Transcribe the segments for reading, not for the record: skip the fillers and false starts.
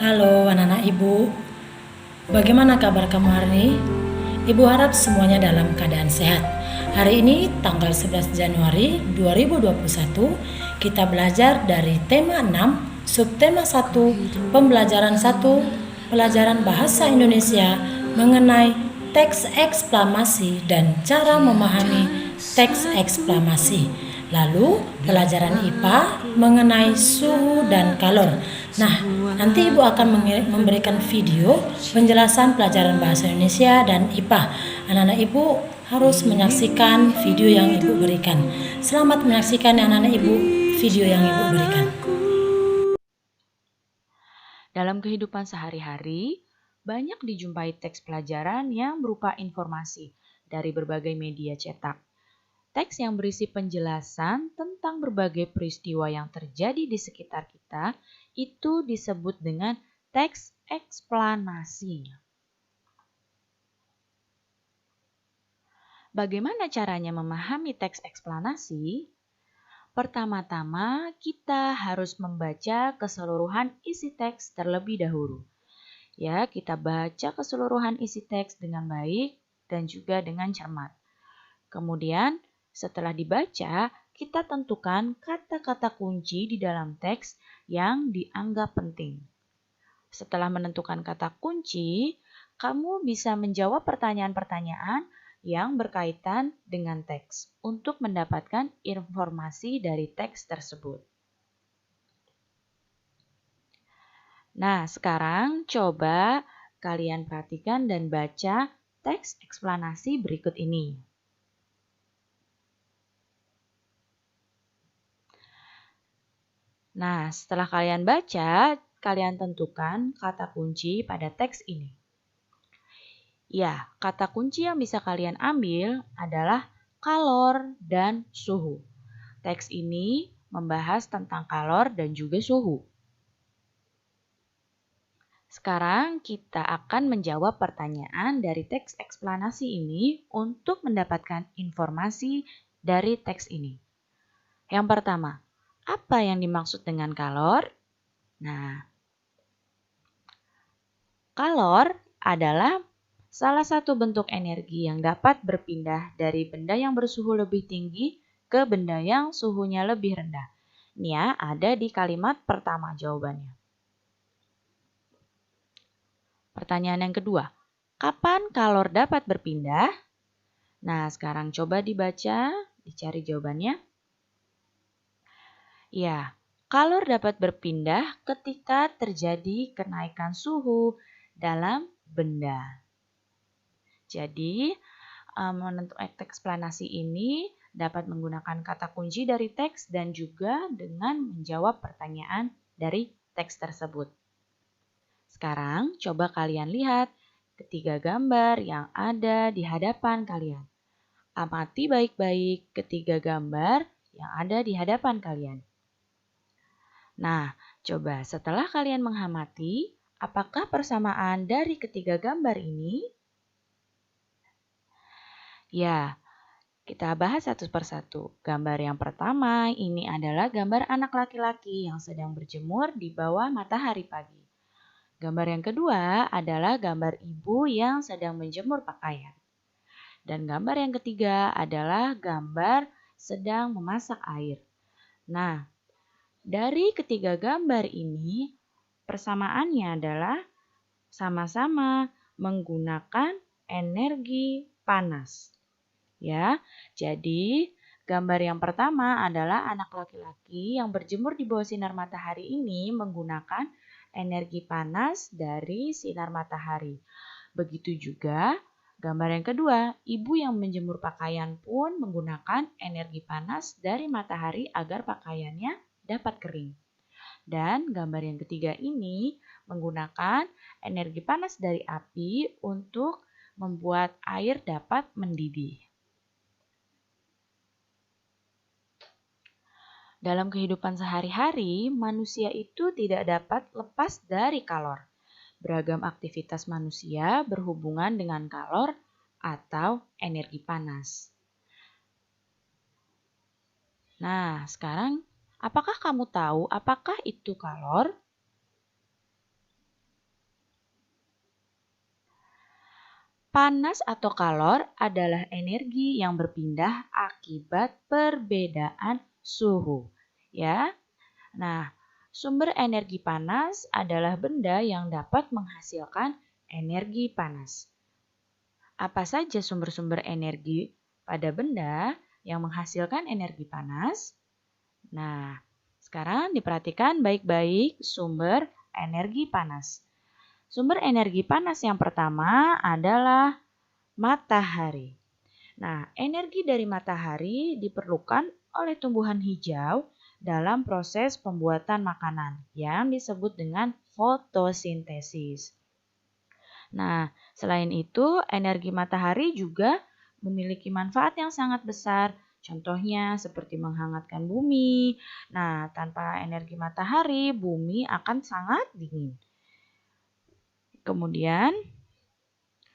Halo anak-anak ibu, bagaimana kabar kamu hari ini? Ibu harap semuanya dalam keadaan sehat. Hari ini tanggal 11 Januari 2021 kita belajar dari tema 6, subtema 1, pembelajaran 1, pelajaran bahasa Indonesia mengenai teks eksklamasi dan cara memahami teks eksklamasi. Lalu pelajaran IPA mengenai suhu dan kalor. Nah, nanti Ibu akan memberikan video penjelasan pelajaran bahasa Indonesia dan IPA. Anak-anak Ibu harus menyaksikan video yang Ibu berikan. Selamat menyaksikan anak-anak Ibu video yang Ibu berikan. Dalam kehidupan sehari-hari, banyak dijumpai teks pelajaran yang berupa informasi dari berbagai media cetak. Teks yang berisi penjelasan tentang berbagai peristiwa yang terjadi di sekitar kita itu disebut dengan teks eksplanasi. Bagaimana caranya memahami teks eksplanasi? Pertama-tama, kita harus membaca keseluruhan isi teks terlebih dahulu. Ya, kita baca keseluruhan isi teks dengan baik dan juga dengan cermat. Kemudian, setelah dibaca, kita tentukan kata-kata kunci di dalam teks yang dianggap penting. Setelah menentukan kata kunci, kamu bisa menjawab pertanyaan-pertanyaan yang berkaitan dengan teks untuk mendapatkan informasi dari teks tersebut. Nah, sekarang coba kalian perhatikan dan baca teks eksplanasi berikut ini. Nah, setelah kalian baca, kalian tentukan kata kunci pada teks ini. Ya, kata kunci yang bisa kalian ambil adalah kalor dan suhu. Teks ini membahas tentang kalor dan juga suhu. Sekarang kita akan menjawab pertanyaan dari teks eksplanasi ini untuk mendapatkan informasi dari teks ini. Yang pertama, apa yang dimaksud dengan kalor? Nah, kalor adalah salah satu bentuk energi yang dapat berpindah dari benda yang bersuhu lebih tinggi ke benda yang suhunya lebih rendah. Ini ya, ada di kalimat pertama jawabannya. Pertanyaan yang kedua, kapan kalor dapat berpindah? Nah, sekarang coba dibaca, dicari jawabannya. Ya, kalor dapat berpindah ketika terjadi kenaikan suhu dalam benda. Jadi, menentukan teks eksplanasi ini dapat menggunakan kata kunci dari teks dan juga dengan menjawab pertanyaan dari teks tersebut. Sekarang, coba kalian lihat ketiga gambar yang ada di hadapan kalian. Amati baik-baik ketiga gambar yang ada di hadapan kalian. Nah, coba setelah kalian mengamati, apakah persamaan dari ketiga gambar ini? Ya, kita bahas satu persatu. Gambar yang pertama ini adalah gambar anak laki-laki yang sedang berjemur di bawah matahari pagi. Gambar yang kedua adalah gambar ibu yang sedang menjemur pakaian. Dan gambar yang ketiga adalah gambar sedang memasak air. Nah, dari ketiga gambar ini, persamaannya adalah sama-sama menggunakan energi panas. Ya, jadi gambar yang pertama adalah anak laki-laki yang berjemur di bawah sinar matahari ini menggunakan energi panas dari sinar matahari. Begitu juga gambar yang kedua, ibu yang menjemur pakaian pun menggunakan energi panas dari matahari agar pakaiannya dapat kering. Dan gambar yang ketiga ini menggunakan energi panas dari api untuk membuat air dapat mendidih. Dalam kehidupan sehari-hari, manusia itu tidak dapat lepas dari kalor. Beragam aktivitas manusia berhubungan dengan kalor atau energi panas. Nah, sekarang apakah kamu tahu apakah itu kalor? Panas atau kalor adalah energi yang berpindah akibat perbedaan suhu, ya. Nah, sumber energi panas adalah benda yang dapat menghasilkan energi panas. Apa saja sumber-sumber energi pada benda yang menghasilkan energi panas? Nah, sekarang diperhatikan baik-baik sumber energi panas. Sumber energi panas yang pertama adalah matahari. Nah, energi dari matahari diperlukan oleh tumbuhan hijau dalam proses pembuatan makanan yang disebut dengan fotosintesis. Nah, selain itu, energi matahari juga memiliki manfaat yang sangat besar. Contohnya seperti menghangatkan bumi. Nah, tanpa energi matahari, bumi akan sangat dingin. Kemudian,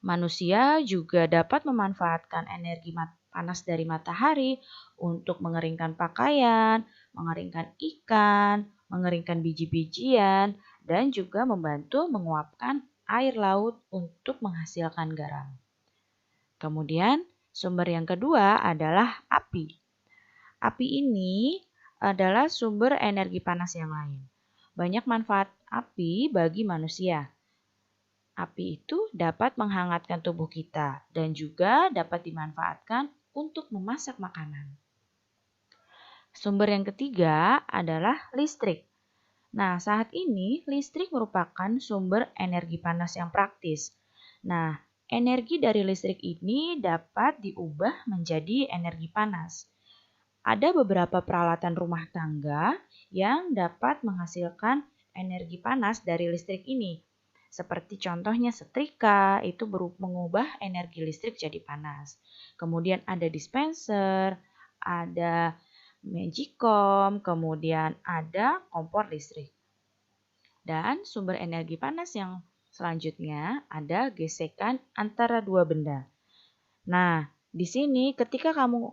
manusia juga dapat memanfaatkan energi panas dari matahari untuk mengeringkan pakaian, mengeringkan ikan, mengeringkan biji-bijian, dan juga membantu menguapkan air laut untuk menghasilkan garam. Kemudian, sumber yang kedua adalah api. Api ini adalah sumber energi panas yang lain. Banyak manfaat api bagi manusia. Api itu dapat menghangatkan tubuh kita dan juga dapat dimanfaatkan untuk memasak makanan. Sumber yang ketiga adalah listrik. Nah, saat ini listrik merupakan sumber energi panas yang praktis. Nah, energi dari listrik ini dapat diubah menjadi energi panas. Ada beberapa peralatan rumah tangga yang dapat menghasilkan energi panas dari listrik ini. Seperti contohnya setrika, itu mengubah energi listrik jadi panas. Kemudian ada dispenser, ada magicom, kemudian ada kompor listrik. Dan sumber energi panas yang selanjutnya ada gesekan antara dua benda. Nah, di sini ketika kamu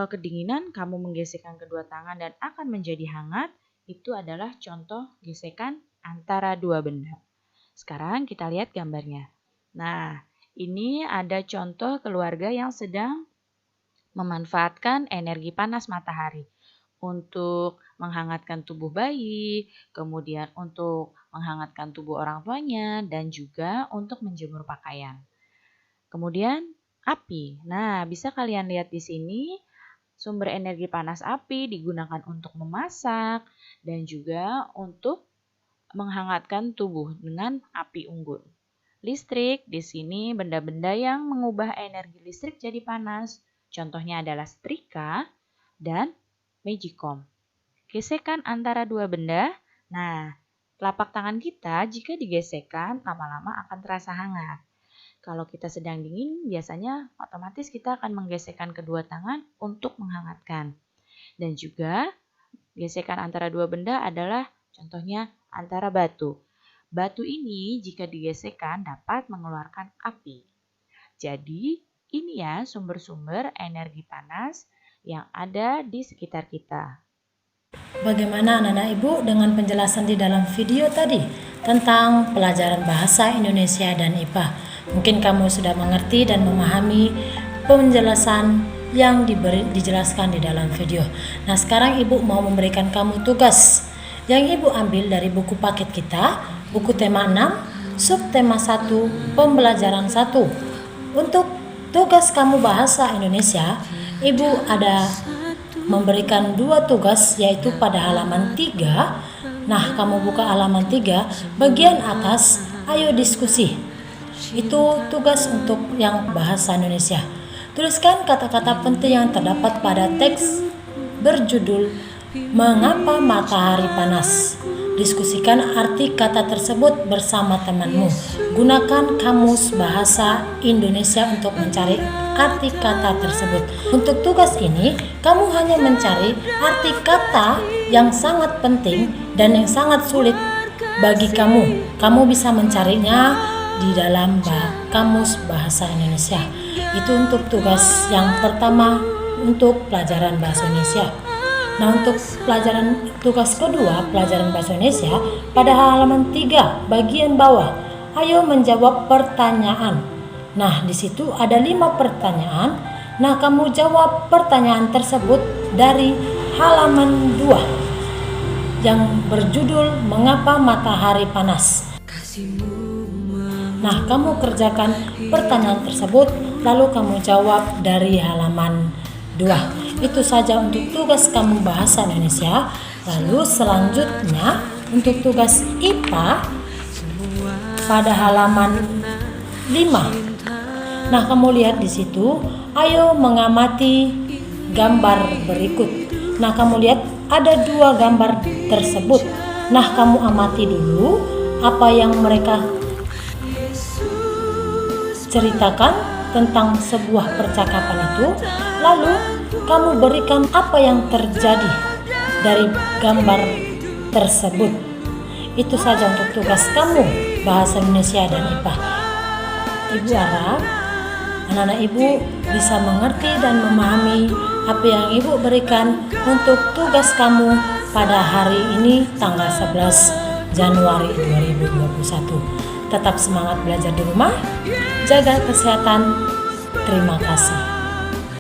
kedinginan, kamu menggesekkan kedua tangan dan akan menjadi hangat, itu adalah contoh gesekan antara dua benda. Sekarang kita lihat gambarnya. Nah, ini ada contoh keluarga yang sedang memanfaatkan energi panas matahari untuk menghangatkan tubuh bayi, kemudian untuk menghangatkan tubuh orang tuanya, dan juga untuk menjemur pakaian. Kemudian api. Nah, bisa kalian lihat di sini sumber energi panas api digunakan untuk memasak dan juga untuk menghangatkan tubuh dengan api unggun. Listrik di sini benda-benda yang mengubah energi listrik jadi panas. Contohnya adalah setrika dan magicom. Gesekan antara dua benda. Nah, telapak tangan kita jika digesekkan lama-lama akan terasa hangat. Kalau kita sedang dingin, biasanya otomatis kita akan menggesekkan kedua tangan untuk menghangatkan. Dan juga gesekan antara dua benda adalah contohnya antara batu. Batu ini jika digesekkan dapat mengeluarkan api. Jadi ini ya sumber-sumber energi panas yang ada di sekitar kita. Bagaimana anak-anak ibu dengan penjelasan di dalam video tadi tentang pelajaran bahasa Indonesia dan IPA? Mungkin kamu sudah mengerti dan memahami penjelasan yang dijelaskan di dalam video. Nah, sekarang ibu mau memberikan kamu tugas yang ibu ambil dari buku paket kita, buku tema 6, subtema 1, pembelajaran 1. Untuk tugas kamu bahasa Indonesia, ibu ada memberikan 2 tugas, yaitu pada halaman 3. Nah, kamu buka halaman 3, bagian atas, ayo diskusi. Itu tugas untuk yang bahasa Indonesia. Tuliskan kata-kata penting yang terdapat pada teks berjudul Mengapa Matahari Panas. Diskusikan arti kata tersebut bersama temanmu. Gunakan kamus bahasa Indonesia untuk mencari arti kata tersebut. Untuk tugas ini, kamu hanya mencari arti kata yang sangat penting dan yang sangat sulit bagi kamu. Kamu bisa mencarinya di dalam kamus bahasa Indonesia. Itu untuk tugas yang pertama untuk pelajaran bahasa Indonesia. Nah, untuk pelajaran tugas kedua, pelajaran bahasa Indonesia, pada halaman 3 bagian bawah, ayo menjawab pertanyaan. Nah, di situ ada 5 pertanyaan. Nah, kamu jawab pertanyaan tersebut dari halaman 2 yang berjudul Mengapa Matahari Panas. Nah, kamu kerjakan pertanyaan tersebut, lalu kamu jawab dari halaman 2. Itu saja untuk tugas kamu bahasa Indonesia. Lalu selanjutnya untuk tugas IPA pada halaman 5. Nah, kamu lihat di situ, ayo mengamati gambar berikut. Nah, kamu lihat ada 2 gambar tersebut. Nah, kamu amati dulu apa yang mereka ceritakan tentang sebuah percakapan itu, lalu kamu berikan apa yang terjadi dari gambar tersebut. Itu saja untuk tugas kamu bahasa Indonesia dan IPA. Ibu harap anak-anak ibu bisa mengerti dan memahami apa yang ibu berikan untuk tugas kamu pada hari ini tanggal 11 Januari 2021. Tetap semangat belajar di rumah, jaga kesehatan. Terima kasih.